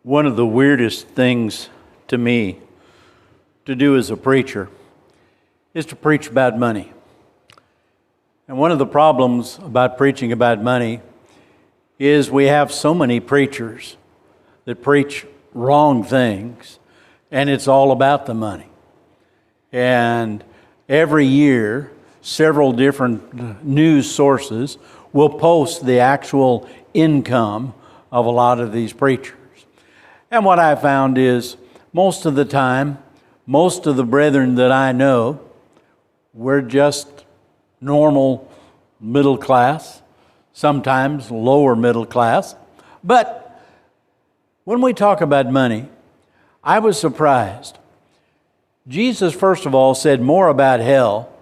One of the weirdest things to me to do as a preacher is to preach about money. And one of the problems about preaching about money is we have so many preachers that preach wrong things, and it's all about the money. And every year, several different news sources will post the actual income of a lot of these preachers. And what I found is most of the time, most of the brethren that I know, we're just normal middle class, sometimes lower middle class. But when we talk about money, I was surprised. Jesus, first of all, said more about hell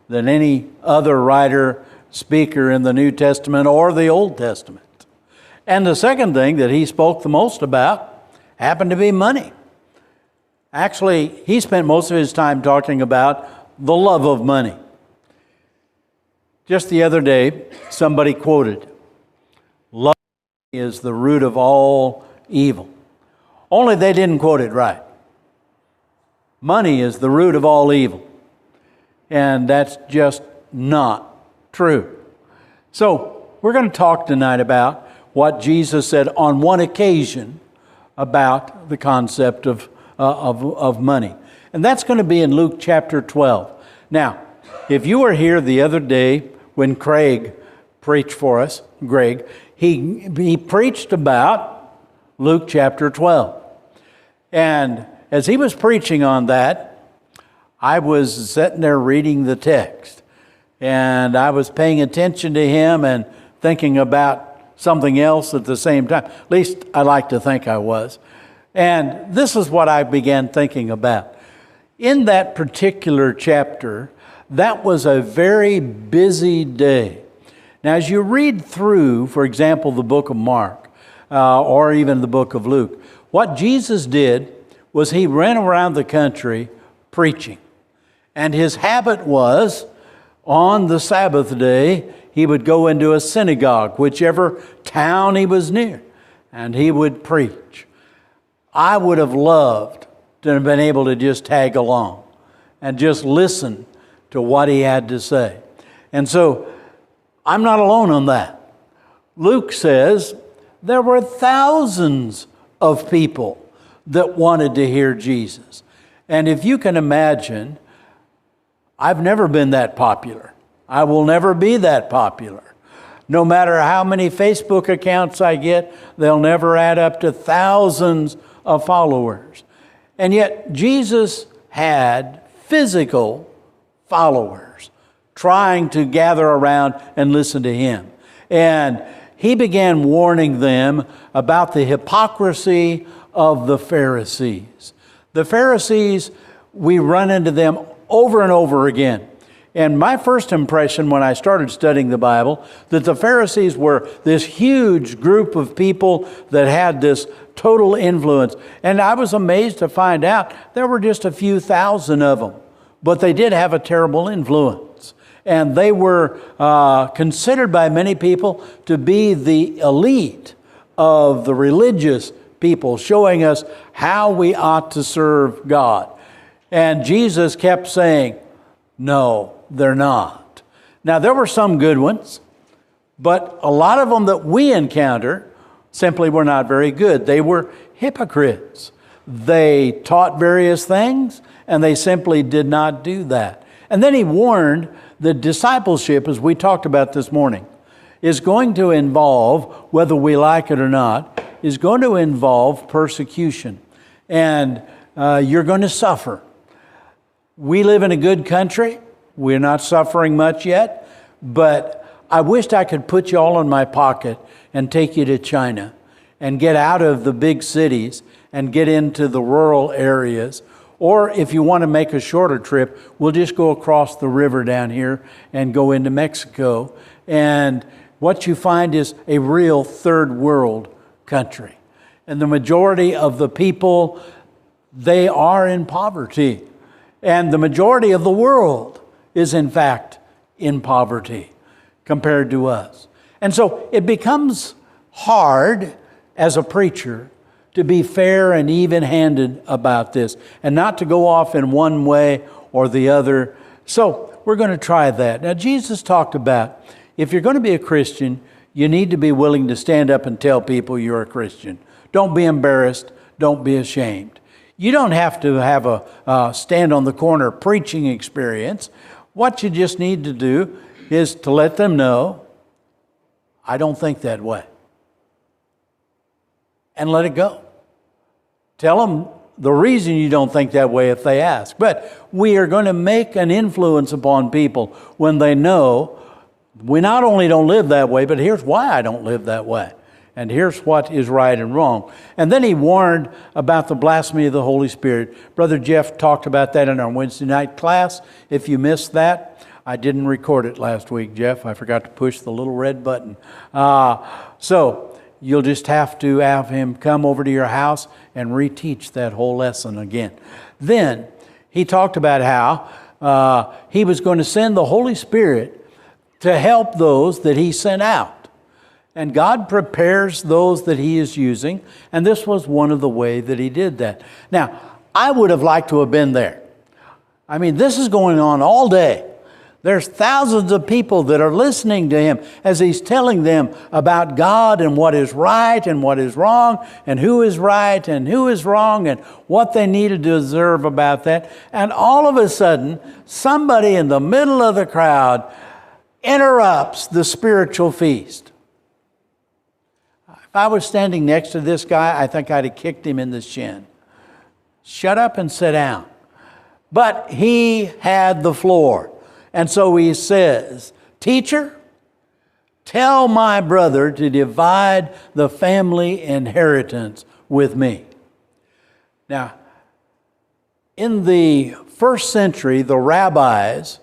than any other writer, speaker in the New Testament or the Old Testament. And the second thing that he spoke the most about happened to be money. Actually, he spent most of his time talking about the love of money. Just the other day, somebody quoted, "Love is the root of all evil." Only they didn't quote it right. Money is the root of all evil. And that's just not true. So we're going to talk tonight about what Jesus said on one occasion about the concept of money. And that's going to be in Luke chapter 12. Now, if you were here the other day when Craig preached for us, Greg, he preached about Luke chapter 12. And as he was preaching on that, I was sitting there reading the text. And I was paying attention to him and thinking about something else at the same time. At least I like to think I was. And this is what I began thinking about. In that particular chapter, that was a very busy day. Now, as you read through, for example, the book of Mark, or even the book of Luke, what Jesus did was he ran around the country preaching. And his habit was, on the Sabbath day, he would go into a synagogue, whichever town he was near, and he would preach. I would have loved to have been able to just tag along and just listen to what he had to say. And so I'm not alone on that. Luke says there were thousands of people that wanted to hear Jesus. And if you can imagine, I've never been that popular. I will never be that popular. No matter how many Facebook accounts I get, they'll never add up to thousands of followers. And yet Jesus had physical followers trying to gather around and listen to him. And he began warning them about the hypocrisy of the Pharisees. The Pharisees, we run into them over and over again. And my first impression when I started studying the Bible, that the Pharisees were this huge group of people that had this total influence. And I was amazed to find out there were just a few thousand of them. But they did have a terrible influence. And they were considered by many people to be the elite of the religious people, showing us how we ought to serve God. And Jesus kept saying, no, they're not. Now, there were some good ones, but a lot of them that we encounter simply were not very good. They were hypocrites. They taught various things, and they simply did not do that. And then he warned that discipleship, as we talked about this morning, is going to involve, whether we like it or not, is going to involve persecution. And you're going to suffer. We live in a good country. We're not suffering much yet, but I wished I could put you all in my pocket and take you to China and get out of the big cities and get into the rural areas. Or if you want to make a shorter trip, we'll just go across the river down here and go into Mexico. And what you find is a real third world country. And the majority of the people, they are in poverty. And the majority of the world is in fact in poverty compared to us. And so it becomes hard as a preacher to be fair and even-handed about this and not to go off in one way or the other. So we're going to try that. Now, Jesus talked about if you're going to be a Christian, you need to be willing to stand up and tell people you're a Christian. Don't be embarrassed. Don't be ashamed. You don't have to have a stand on the corner preaching experience. What you just need to do is to let them know, I don't think that way. And let it go. Tell them the reason you don't think that way if they ask. But we are going to make an influence upon people when they know we not only don't live that way, but here's why I don't live that way. And here's what is right and wrong. And then he warned about the blasphemy of the Holy Spirit. Brother Jeff talked about that in our Wednesday night class. If you missed that, I didn't record it last week, Jeff. I forgot to push the little red button. So you'll just have to have him come over to your house and reteach that whole lesson again. Then he talked about how he was going to send the Holy Spirit to help those that he sent out. And God prepares those that he is using, and this was one of the ways that he did that. Now, I would have liked to have been there. I mean, this is going on all day. There's thousands of people that are listening to him as he's telling them about God and what is right and what is wrong and who is right and who is wrong and what they needed to observe about that. And all of a sudden, somebody in the middle of the crowd interrupts the spiritual feast. If I was standing next to this guy, I think I'd have kicked him in the shin. Shut up and sit down. But he had the floor. And so he says, Teacher, tell my brother to divide the family inheritance with me. Now, in the first century, the rabbis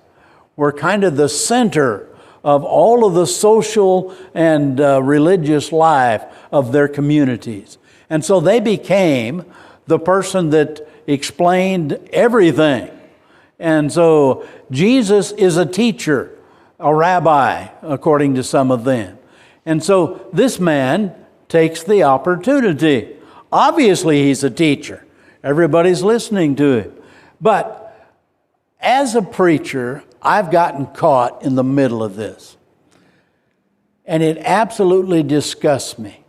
were kind of the center of all of the social and religious life of their communities. And so they became the person that explained everything. And so Jesus is a teacher, a rabbi, according to some of them. And so this man takes the opportunity. Obviously, he's a teacher. Everybody's listening to him. But as a preacher, I've gotten caught in the middle of this. And it absolutely disgusts me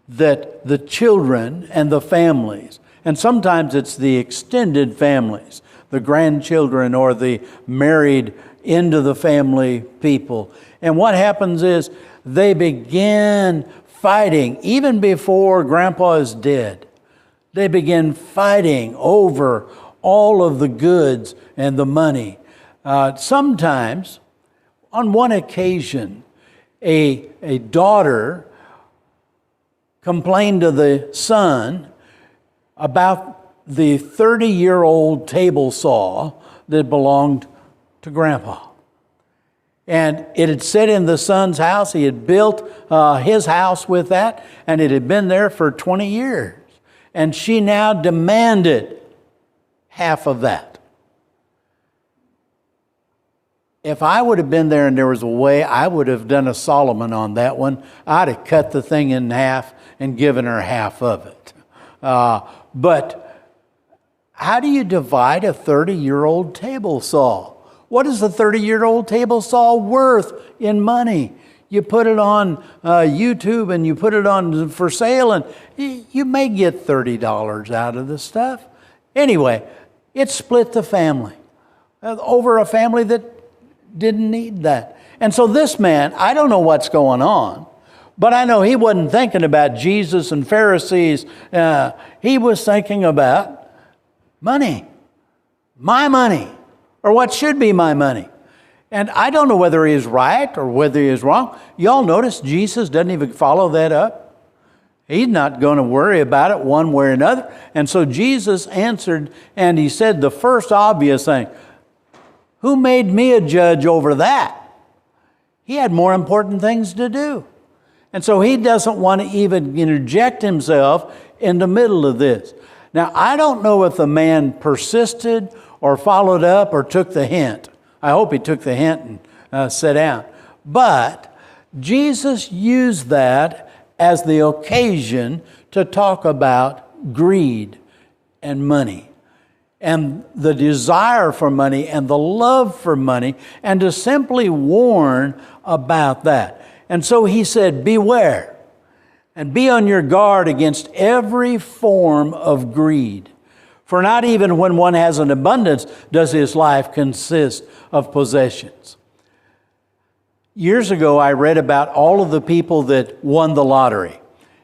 that the children and the families, and sometimes it's the extended families, the grandchildren or the married into the family people. And what happens is they begin fighting even before Grandpa is dead. They begin fighting over all of the goods and the money. Sometimes, on one occasion, a daughter complained to the son about the 30-year-old table saw that belonged to Grandpa. And it had sat in the son's house. He had built his house with that, and it had been there for 20 years. And she now demanded half of that. If I would have been there and there was a way, I would have done a Solomon on that one. I'd have cut the thing in half and given her half of it. But how do you divide a 30-year-old table saw? What is a 30-year-old table saw worth in money? You put it on YouTube and you put it on for sale, and you may get $30 out of the stuff. Anyway, it split the family over a family that didn't need that. And so this man, I don't know what's going on, but I know he wasn't thinking about Jesus and Pharisees. He was thinking about money, my money, or what should be my money. And I don't know whether he is right or whether he is wrong. Y'all notice Jesus doesn't even follow that up. He's not going to worry about it one way or another. And so Jesus answered, and he said the first obvious thing, who made me a judge over that? He had more important things to do. And so he doesn't want to even interject himself in the middle of this. Now, I don't know if the man persisted or followed up or took the hint. I hope he took the hint and sat down. But Jesus used that as the occasion to talk about greed and money, and the desire for money and the love for money, and to simply warn about that. And so he said, beware and be on your guard against every form of greed. For not even when one has an abundance does his life consist of possessions. Years ago, I read about all of the people that won the lottery,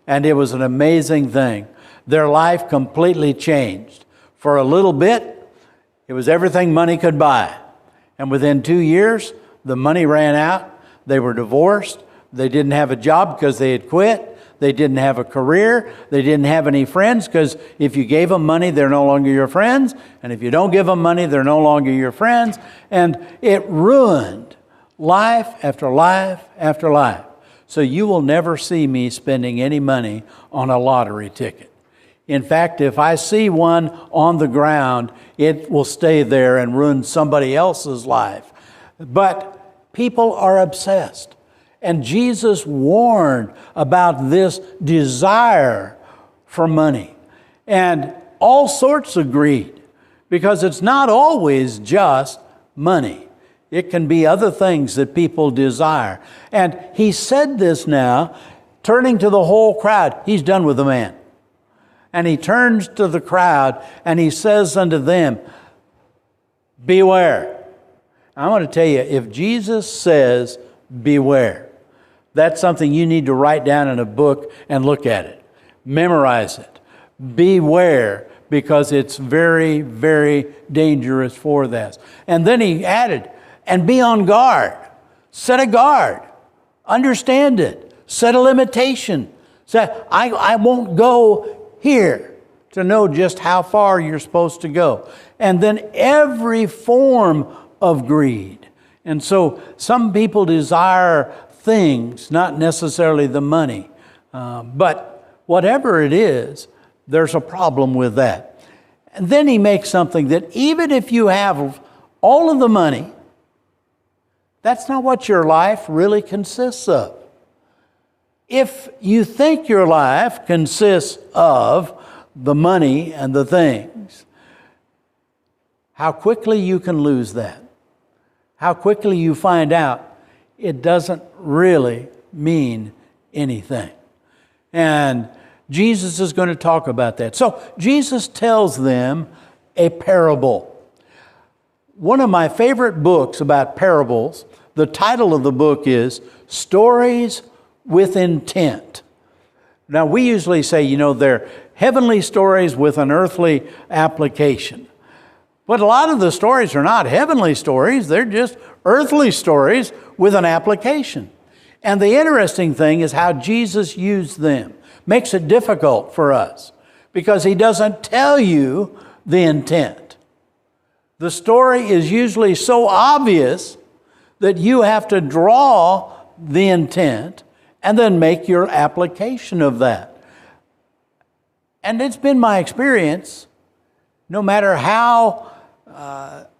and it was an amazing thing. Their life completely changed. For a little bit, it was everything money could buy. And within 2 years, the money ran out. They were divorced. They didn't have a job because they had quit. They didn't have a career. They didn't have any friends, because if you gave them money, they're no longer your friends. And if you don't give them money, they're no longer your friends. And it ruined life after life after life. So you will never see me spending any money on a lottery ticket. In fact, if I see one on the ground, it will stay there and ruin somebody else's life. But people are obsessed. And Jesus warned about this desire for money and all sorts of greed, because it's not always just money. It can be other things that people desire. And he said this now, turning to the whole crowd. He's done with the man. And he turns to the crowd and he says unto them, beware. I want to tell you, if Jesus says beware, that's something you need to write down in a book and look at it. Memorize it. Beware, because it's very, very dangerous for that. And then he added, and be on guard. Set a guard. Understand it. Set a limitation. Say, I won't go here, to know just how far you're supposed to go. And then every form of greed. And so some people desire things, not necessarily the money. But whatever it is, there's a problem with that. And then he makes something that even if you have all of the money, that's not what your life really consists of. If you think your life consists of the money and the things, how quickly you can lose that. How quickly you find out it doesn't really mean anything. And Jesus is going to talk about that. So Jesus tells them a parable. One of my favorite books about parables, the title of the book is Stories with Intent. Now, we usually say, they're heavenly stories with an earthly application. But a lot of the stories are not heavenly stories. They're just earthly stories with an application. And the interesting thing is how Jesus used them. Makes it difficult for us because he doesn't tell you the intent. The story is usually so obvious that you have to draw the intent and then make your application of that. And it's been my experience, no matter how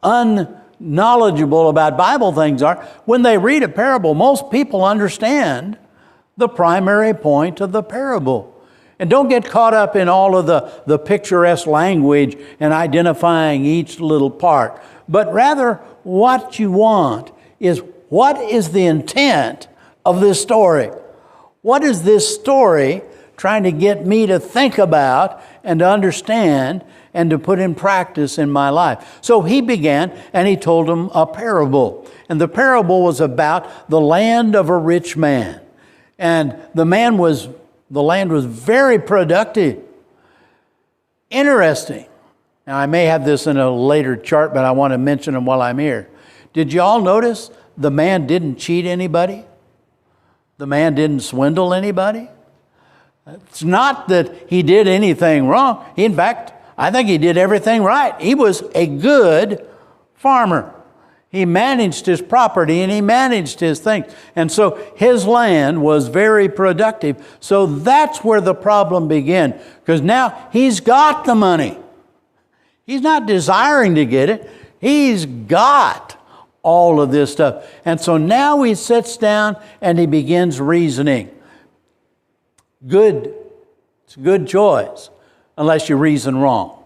unknowledgeable about Bible things are, when they read a parable, most people understand the primary point of the parable. And don't get caught up in all of the picturesque language and identifying each little part. But rather, what you want is, what is the intent of this story? What is this story trying to get me to think about and to understand and to put in practice in my life? So he began and he told them a parable. And the parable was about the land of a rich man. And the land was very productive. Interesting. Now, I may have this in a later chart, but I want to mention them while I'm here. Did you all notice the man didn't cheat anybody? The man didn't swindle anybody? It's not that he did anything wrong. In fact, I think he did everything right. He was a good farmer. He managed his property and he managed his things. And so his land was very productive. So that's where the problem began. Because now he's got the money. He's not desiring to get it. He's got all of this stuff. And so now he sits down and he begins reasoning. Good It's a good choice, unless you reason wrong.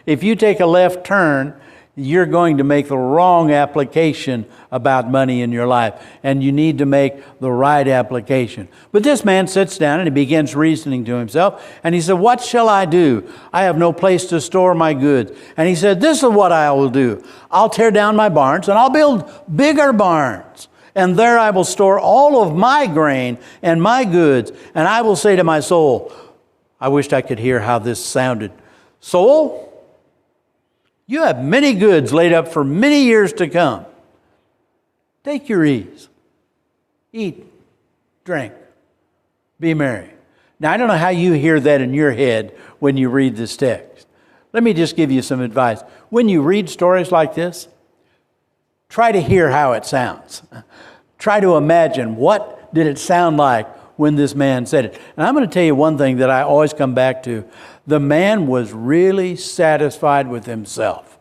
If you take a left turn, you're going to make the wrong application about money in your life, and you need to make the right application. But this man sits down and he begins reasoning to himself, and he said, what shall I do? I have no place to store my goods. And he said, this is what I will do. I'll tear down my barns, and I'll build bigger barns, and there I will store all of my grain and my goods, and I will say to my soul, I wished I could hear how this sounded. Soul, you have many goods laid up for many years to come. Take your ease. Eat, drink, be merry. Now, I don't know how you hear that in your head when you read this text. Let me just give you some advice. When you read stories like this, try to hear how it sounds. Try to imagine, what did it sound like when this man said it? And I'm going to tell you one thing that I always come back to. The man was really satisfied with himself.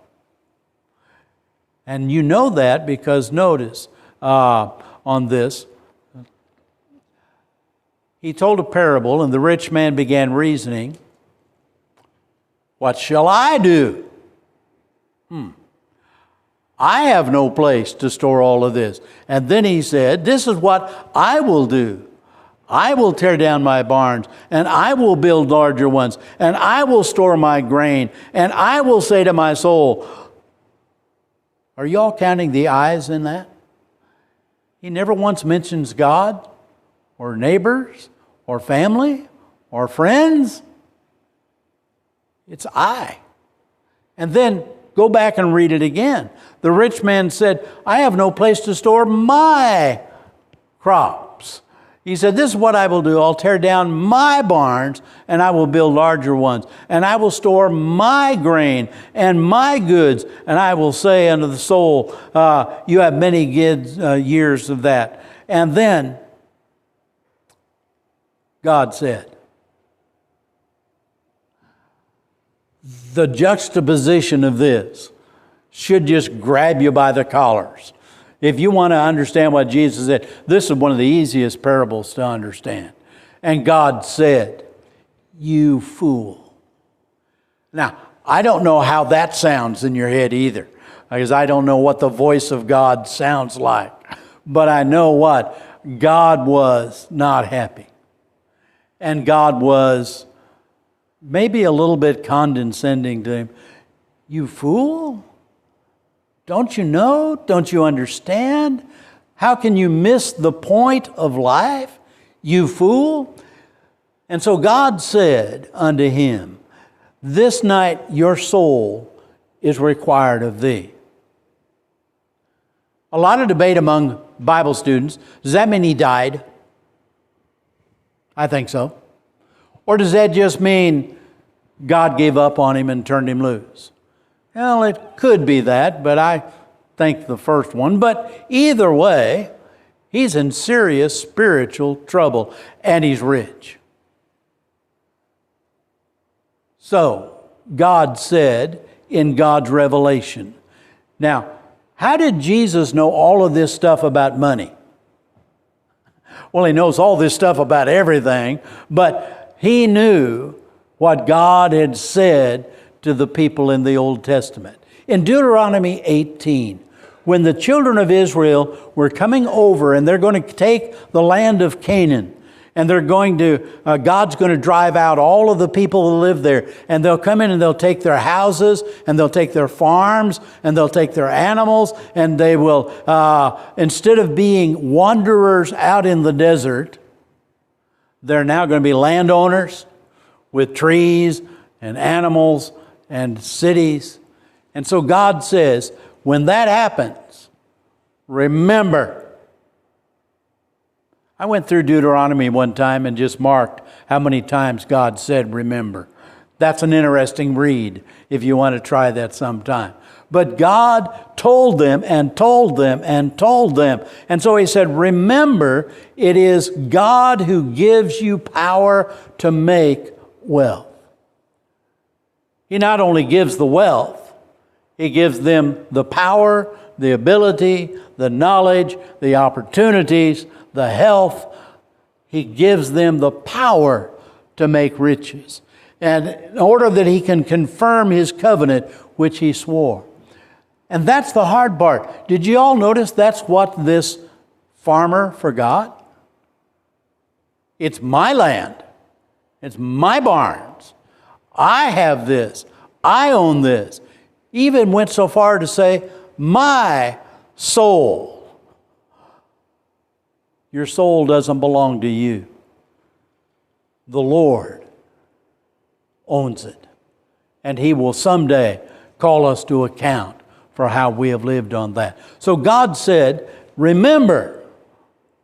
And you know that because notice on this, he told a parable, and the rich man began reasoning, what shall I do? I have no place to store all of this. And then he said, this is what I will do. I will tear down my barns, and I will build larger ones, and I will store my grain, and I will say to my soul, are you all counting the I's in that? He never once mentions God, or neighbors, or family, or friends. It's I. And then go back and read it again. The rich man said, I have no place to store my crops. He said, this is what I will do. I'll tear down my barns, and I will build larger ones. And I will store my grain and my goods. And I will say unto the soul, you have many years of that. And then God said, the juxtaposition of this should just grab you by the collars. If you want to understand what Jesus said, this is one of the easiest parables to understand. And God said, you fool. Now, I don't know how that sounds in your head either, because I don't know what the voice of God sounds like. But I know what? God was not happy. And God was maybe a little bit condescending to him. You fool? Don't you know? Don't you understand? How can you miss the point of life, you fool? And so God said unto him, this night your soul is required of thee. A lot of debate among Bible students. Does that mean he died? I think so. Or does that just mean God gave up on him and turned him loose? Well, it could be that, but I think the first one. But either way, he's in serious spiritual trouble, and he's rich. So, God said in God's revelation. Now, how did Jesus know all of this stuff about money? Well, he knows all this stuff about everything, but he knew what God had said to the people in the Old Testament. In Deuteronomy 18, when the children of Israel were coming over and they're going to take the land of Canaan, and they're going to, God's going to drive out all of the people who live there, and they'll come in and they'll take their houses, and they'll take their farms, and they'll take their animals, and they will, instead of being wanderers out in the desert, they're now going to be landowners with trees and animals and cities. And so God says, when that happens, remember. I went through Deuteronomy one time and just marked how many times God said, remember. That's an interesting read if you want to try that sometime. But God told them and told them and told them. And so he said, remember, it is God who gives you power to make wealth. He not only gives the wealth, he gives them the power, the ability, the knowledge, the opportunities, the health. He gives them the power to make riches, and in order that he can confirm his covenant which he swore. And that's the hard part. Did you all notice that's what this farmer forgot? It's my land. It's my barns. I have this. I own this. Even went so far to say, my soul. Your soul doesn't belong to you. The Lord owns it. And he will someday call us to account for how we have lived on that. So God said, remember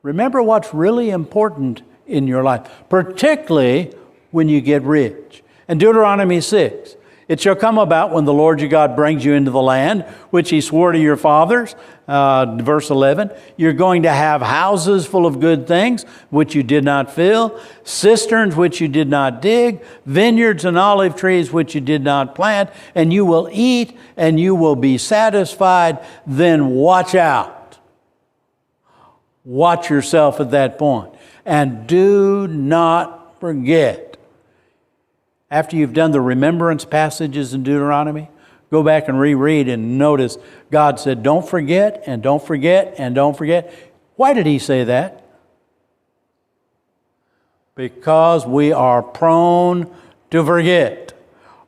what's really important in your life, particularly when you get rich. And Deuteronomy 6, it shall come about when the Lord your God brings you into the land, which he swore to your fathers, verse 11, you're going to have houses full of good things, which you did not fill, cisterns which you did not dig, vineyards and olive trees which you did not plant, and you will eat and you will be satisfied. Then watch out. Watch yourself at that point. And do not forget. After you've done the remembrance passages in Deuteronomy, go back and reread and notice God said, don't forget, and don't forget, and don't forget. Why did he say that? Because we are prone to forget.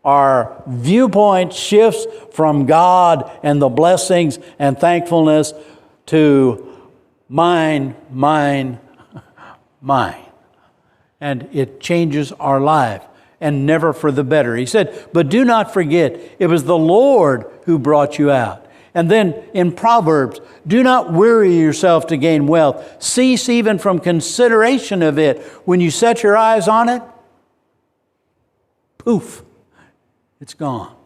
Our viewpoint shifts from God and the blessings and thankfulness to mine. And it changes our life, and never for the better. He said, but do not forget, it was the Lord who brought you out. And then in Proverbs, do not weary yourself to gain wealth. Cease even from consideration of it. When you set your eyes on it, poof, it's gone.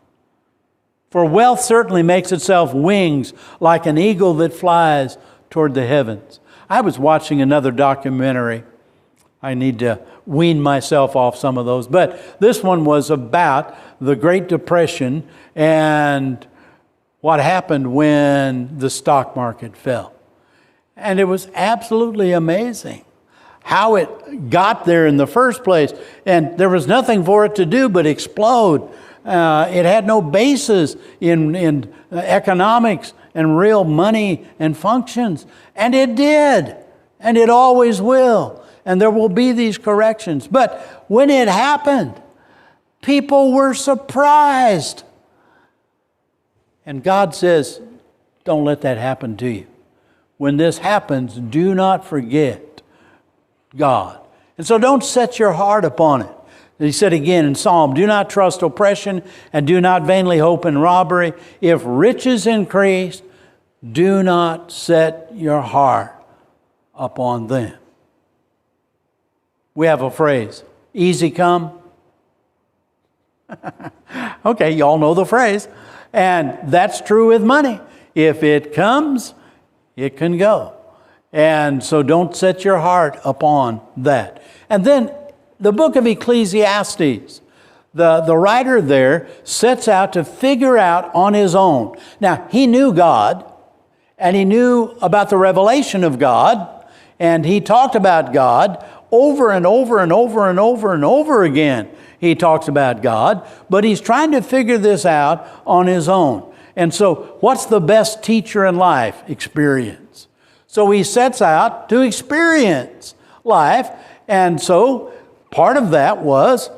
For wealth certainly makes itself wings like an eagle that flies toward the heavens. I was watching another documentary. I need to wean myself off some of those. But this one was about the Great Depression and what happened when the stock market fell. And it was absolutely amazing how it got there in the first place. And there was nothing for it to do but explode. It had no basis in economics and real money and functions. And it did. And it always will. And there will be these corrections. But when it happened, people were surprised. And God says, don't let that happen to you. When this happens, do not forget God. And so don't set your heart upon it. He said again in Psalm, do not trust oppression and do not vainly hope in robbery. If riches increase, do not set your heart upon them. We have a phrase, easy come. Okay, y'all know the phrase. And that's true with money. If it comes, it can go. And so don't set your heart upon that. And then the book of Ecclesiastes, the writer there sets out to figure out on his own. Now, he knew God, and he knew about the revelation of God, and he talked about God over and over and over and over and over again. He talks about God, but he's trying to figure this out on his own. And so what's the best teacher in life? Experience. So he sets out to experience life. And so part of that was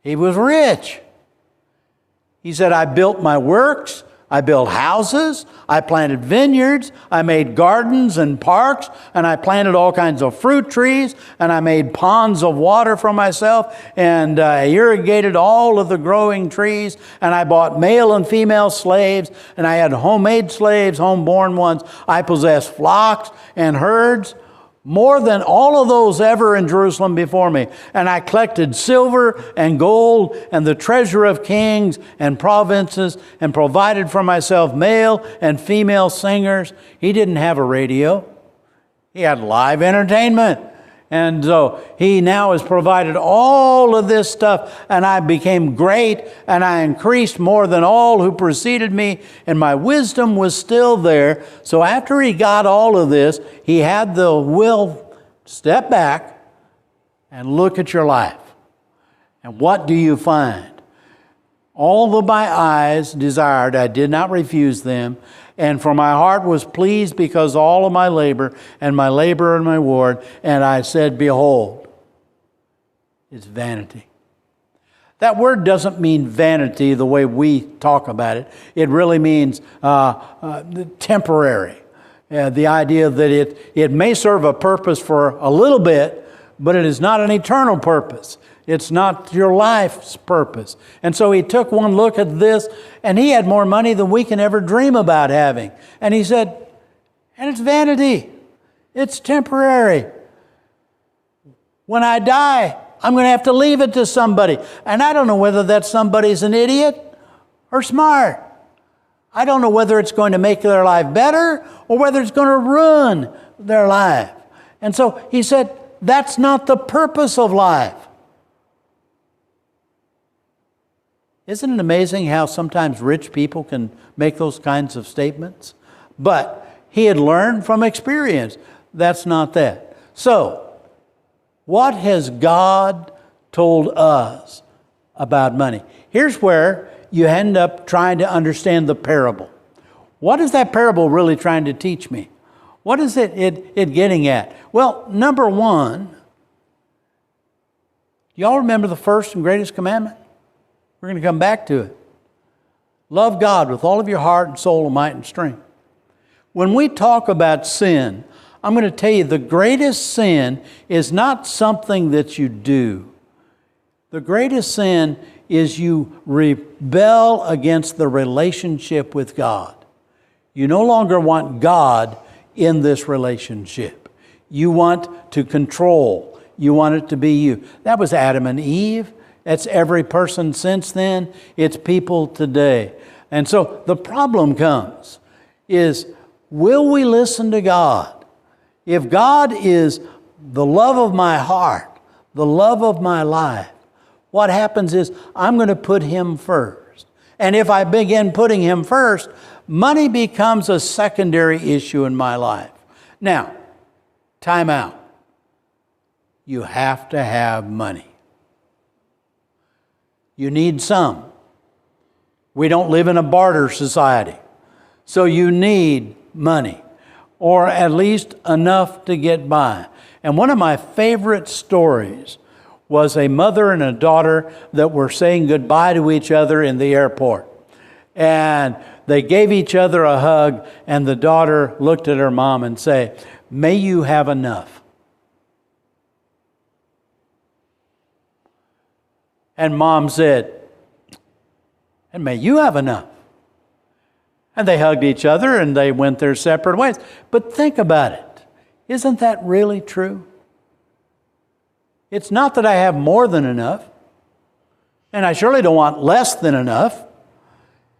he was rich. He said, I built my works. I built houses, I planted vineyards, I made gardens and parks, and I planted all kinds of fruit trees, and I made ponds of water for myself, and I irrigated all of the growing trees, and I bought male and female slaves, and I had homemade slaves, homeborn ones. I possessed flocks and herds, more than all of those ever in Jerusalem before me. And I collected silver and gold and the treasure of kings and provinces and provided for myself male and female singers. He didn't have a radio. He had live entertainment. And so he now has provided all of this stuff, and I became great, and I increased more than all who preceded me, and my wisdom was still there. So after he got all of this, he had the will to step back and look at your life. And what do you find? All that my eyes desired, I did not refuse them. And for my heart was pleased because all of my labor and my reward. And I said, behold, it's vanity. That word doesn't mean vanity the way we talk about it. It really means temporary. The idea that it may serve a purpose for a little bit, but it is not an eternal purpose. It's not your life's purpose. And so he took one look at this, and he had more money than we can ever dream about having. And he said, and it's vanity. It's temporary. When I die, I'm going to have to leave it to somebody. And I don't know whether that somebody's an idiot or smart. I don't know whether it's going to make their life better or whether it's going to ruin their life. And so he said, that's not the purpose of life. Isn't it amazing how sometimes rich people can make those kinds of statements? But he had learned from experience. That's not that. So, what has God told us about money? Here's where you end up trying to understand the parable. What is that parable really trying to teach me? What is it getting at? Well, number one, y'all remember the first and greatest commandment? We're going to come back to it. Love God with all of your heart and soul and might and strength. When we talk about sin, I'm going to tell you the greatest sin is not something that you do. The greatest sin is you rebel against the relationship with God. You no longer want God in this relationship. You want to control. You want it to be you. That was Adam and Eve. That's every person since then. It's people today. And so the problem comes is, will we listen to God? If God is the love of my heart, the love of my life, what happens is I'm going to put Him first. And if I begin putting Him first, money becomes a secondary issue in my life. Now, time out. You have to have money. You need some. We don't live in a barter society. So you need money, or at least enough to get by. And one of my favorite stories was a mother and a daughter that were saying goodbye to each other in the airport. And they gave each other a hug, and the daughter looked at her mom and said, "May you have enough." And mom said, "And may you have enough." And they hugged each other and they went their separate ways. But think about it. Isn't that really true? It's not that I have more than enough, and I surely don't want less than enough.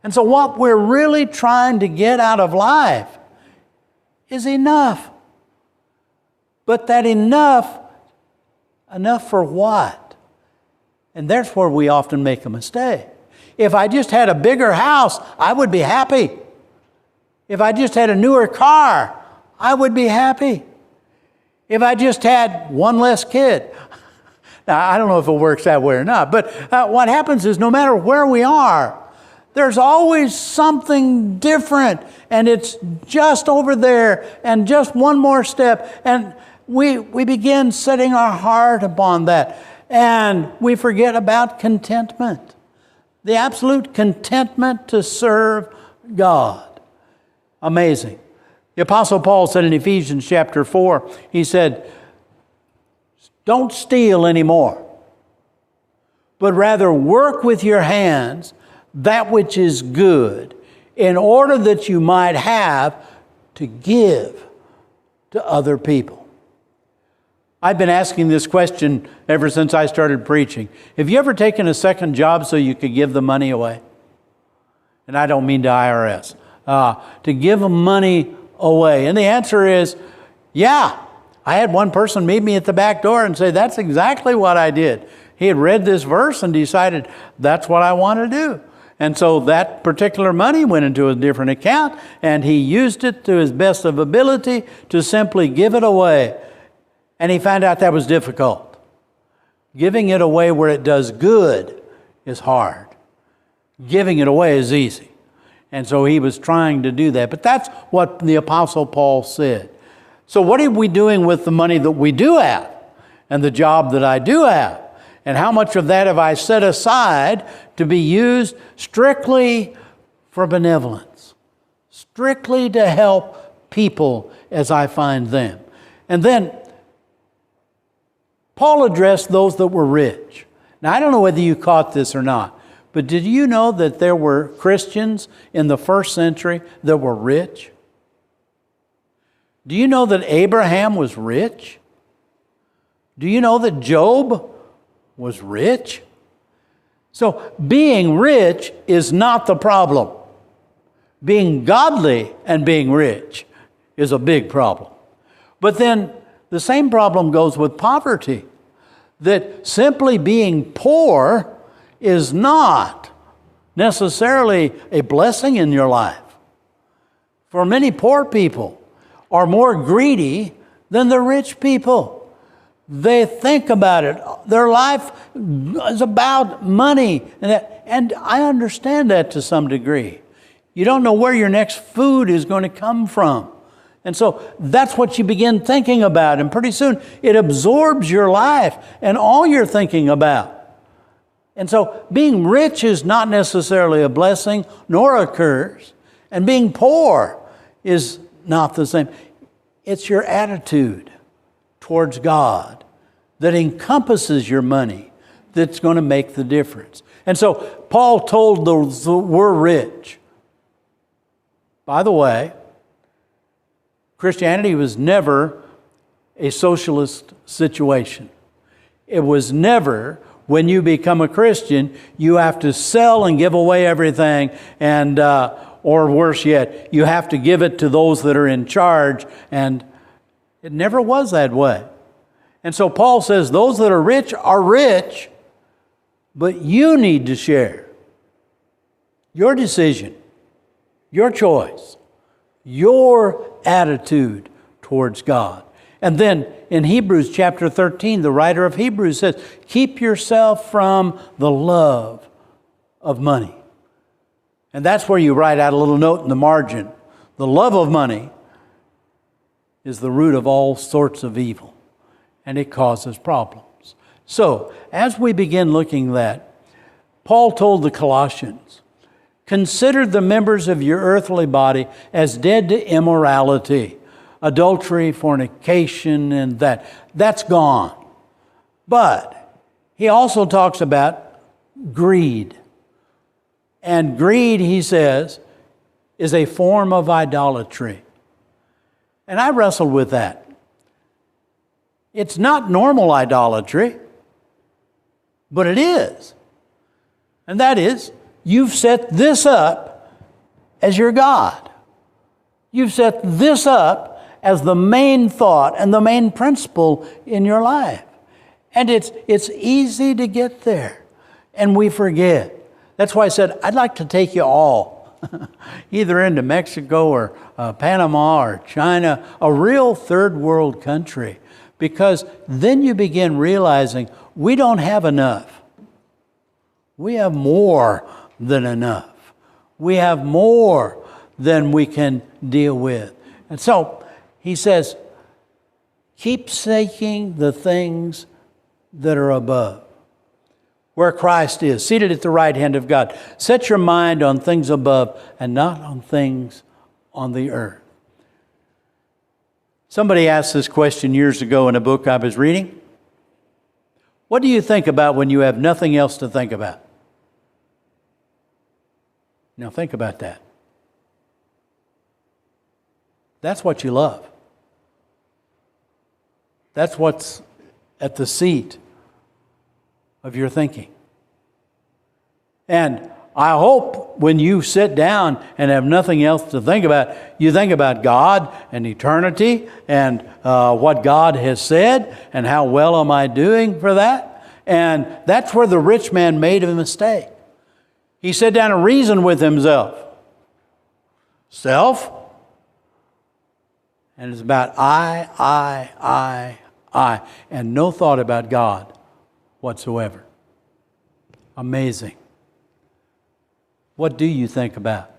And so what we're really trying to get out of life is enough. But that enough for what? And that's where we often make a mistake. If I just had a bigger house, I would be happy. If I just had a newer car, I would be happy. If I just had one less kid. Now, I don't know if it works that way or not, but what happens is no matter where we are, there's always something different, and it's just over there, and just one more step, and we begin setting our heart upon that. And we forget about contentment. The absolute contentment to serve God. Amazing. The Apostle Paul said in Ephesians chapter 4, he said, don't steal anymore, but rather work with your hands that which is good, in order that you might have to give to other people. I've been asking this question ever since I started preaching. Have you ever taken a second job so you could give the money away? And I don't mean to IRS. To give money away. And the answer is, yeah. I had one person meet me at the back door and say, that's exactly what I did. He had read this verse and decided that's what I want to do. And so that particular money went into a different account, and he used it to his best of ability to simply give it away. And he found out that was difficult. Giving it away where it does good is hard. Giving it away is easy. And so he was trying to do that. But that's what the Apostle Paul said. So what are we doing with the money that we do have and the job that I do have? And how much of that have I set aside to be used strictly for benevolence, strictly to help people as I find them? And then Paul addressed those that were rich. Now, I don't know whether you caught this or not, but did you know that there were Christians in the first century that were rich? Do you know that Abraham was rich? Do you know that Job was rich? So being rich is not the problem. Being godly and being rich is a big problem. But then the same problem goes with poverty, that simply being poor is not necessarily a blessing in your life. For many poor people are more greedy than the rich people. They think about it. Their life is about money. And I understand that to some degree. You don't know where your next food is going to come from. And so that's what you begin thinking about. And pretty soon it absorbs your life and all you're thinking about. And so being rich is not necessarily a blessing nor a curse. And being poor is not the same. It's your attitude towards God that encompasses your money that's going to make the difference. And so Paul told those that were rich, by the way, Christianity was never a socialist situation. It was never, when you become a Christian, you have to sell and give away everything, and or worse yet, you have to give it to those that are in charge. And it never was that way. And so Paul says those that are rich, but you need to share. Your decision, your choice, your attitude towards God. And then in Hebrews chapter 13, the writer of Hebrews says, keep yourself from the love of money. And that's where you write out a little note in the margin. The love of money is the root of all sorts of evil, and it causes problems. So, as we begin looking at that, Paul told the Colossians, consider the members of your earthly body as dead to immorality, adultery, fornication, and that's gone. But he also talks about greed. And greed, he says, is a form of idolatry. And I wrestled with that. It's not normal idolatry, but it is. And that is, you've set this up as your God. You've set this up as the main thought and the main principle in your life. And it's easy to get there, and we forget. That's why I said, I'd like to take you all, either into Mexico or Panama or China, a real third world country, because then you begin realizing we don't have enough. We have more than enough. We have more than we can deal with. And so he says, keep seeking the things that are above, where Christ is, seated at the right hand of God. Set your mind on things above and not on things on the earth. Somebody asked this question years ago in a book I was reading. What do you think about when you have nothing else to think about? Now think about that. That's what you love. That's what's at the seat of your thinking. And I hope when you sit down and have nothing else to think about, you think about God and eternity and what God has said and how well am I doing for that. And that's where the rich man made a mistake. He sat down and reasoned with himself. Self. And it's about I, and no thought about God whatsoever. Amazing. What do you think about?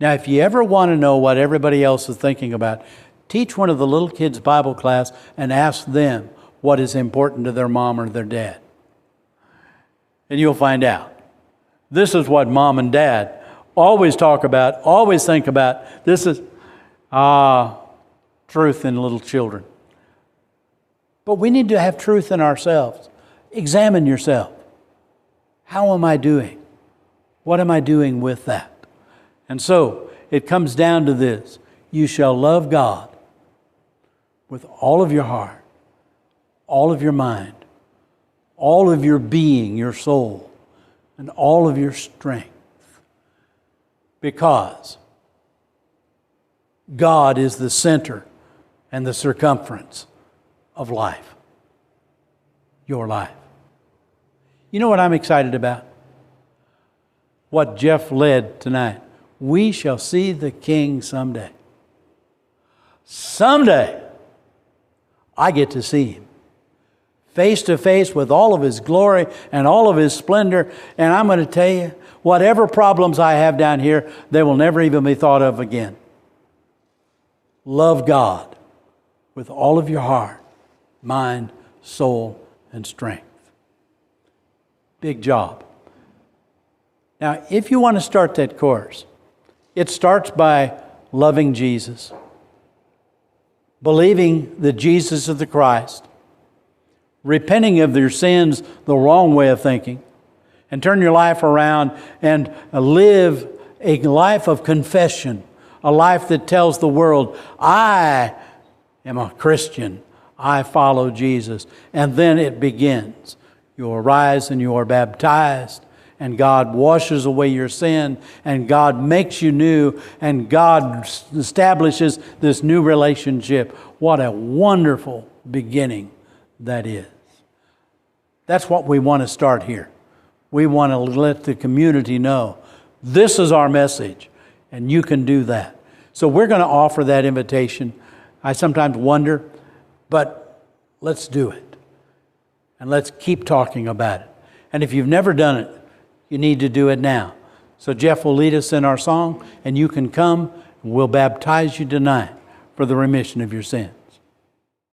Now, if you ever want to know what everybody else is thinking about, teach one of the little kids' Bible class and ask them what is important to their mom or their dad. And you'll find out. This is what mom and dad always talk about, always think about. This is, truth in little children. But we need to have truth in ourselves. Examine yourself. How am I doing? What am I doing with that? And so it comes down to this. You shall love God with all of your heart, all of your mind, all of your being, your soul, and all of your strength. Because God is the center and the circumference of life. Your life. You know what I'm excited about? What Jeff led tonight. We shall see the King someday. Someday, I get to see Him. Face to face with all of His glory and all of His splendor. And I'm going to tell you, whatever problems I have down here, they will never even be thought of again. Love God with all of your heart, mind, soul, and strength. Big job. Now, if you want to start that course, it starts by loving Jesus, believing that Jesus is the Christ, repenting of your sins, the wrong way of thinking, and turn your life around and live a life of confession, a life that tells the world, I am a Christian, I follow Jesus. And then it begins. You arise and you are baptized, and God washes away your sin, and God makes you new, and God establishes this new relationship. What a wonderful beginning that is. That's what we want to start here. We want to let the community know this is our message, and you can do that. So we're going to offer that invitation. I sometimes wonder, but let's do it. And let's keep talking about it. And if you've never done it, you need to do it now. So Jeff will lead us in our song, and you can come, and we'll baptize you tonight for the remission of your sin.